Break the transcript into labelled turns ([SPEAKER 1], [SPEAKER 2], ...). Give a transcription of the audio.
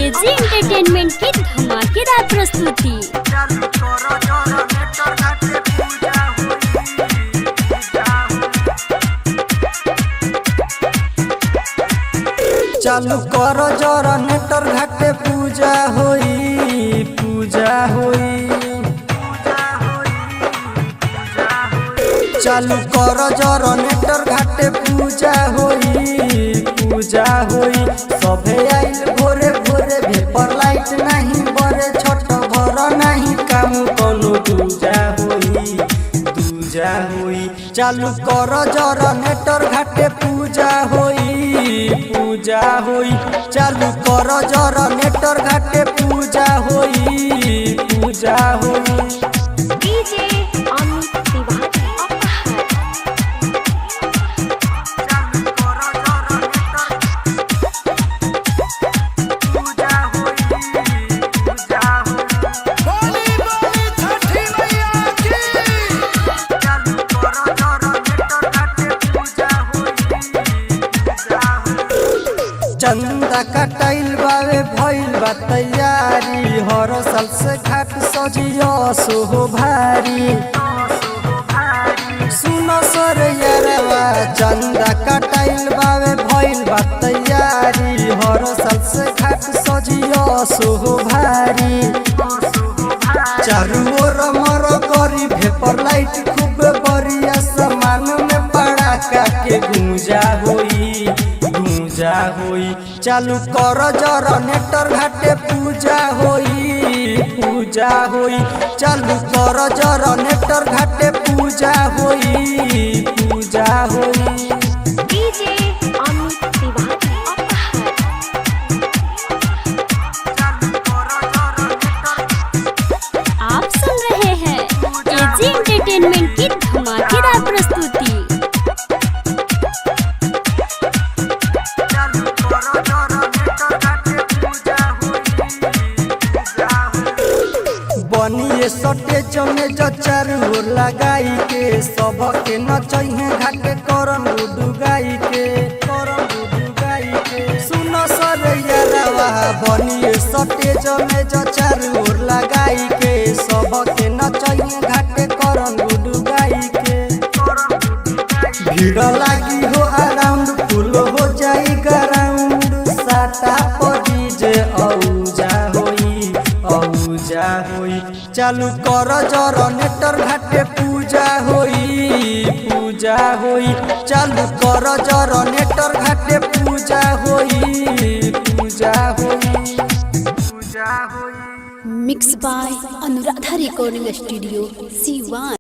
[SPEAKER 1] AG entertainment की धमाकेदार प्रस्तुति।
[SPEAKER 2] चालू करो जनरेटर घाटे पूजा होई पूजा होई। चालू करो जनरेटर घाटे पूजा होई पूजा होई। सभे आइल भोरे भोरे भेपर लाइट नहीं बरे छोट भर नहीं काम कोनो दूजा होई दूजा होई। चालू करो जनरेटर घाटे पूजा होई पूजा होई। चालू करो जनरेटर घाटे पूजा होई पूजा होई।
[SPEAKER 1] डीजे अमित तिवारी चंदा कटाइल बावे भइल बा तैयारी। हर साल से घाट सजियो सोहो भारी। सुनो सर यारवा चंदा कटाइल बावे भइल बा तैयारी। हर साल से घाट सजियो सोहो भारी। चारू ओर मर करी भेपर लाइट खूब बरिया समान में पड़ाका के गूंजा होई पूजा होई। चालू कर जनरेटर घाटे पूजा होई पूजा होई। चालू कर जनरेटर घाटे पूजा होई पूजा होई। डीजे अमित तिवारी आप सुन रहे हैं एजी एंटरटेनमेंट की धमाकेदार प्रस्तुति।
[SPEAKER 2] बनिए सटे जमे चारू ओर लगाई के सबके नचैहे घाटे करम डुगाई के सुनो सर यारवा। बनिए सटे जमे चारू ओर लगाई के सबके नचैहे घाटे करम डुगाई के। भीड़ लागी हो अराउंड फुल हो जाई ग्राउंड। साटा पड़ी जे औजा होई औजा होई। चालू कर जनरेटर घाटे पूजा होई पूजा होई। चालू कर जनरेटर घाटे पूजा होई पूजा होई पूजा होई।
[SPEAKER 1] Mix by Anuradha recording studio Siwan.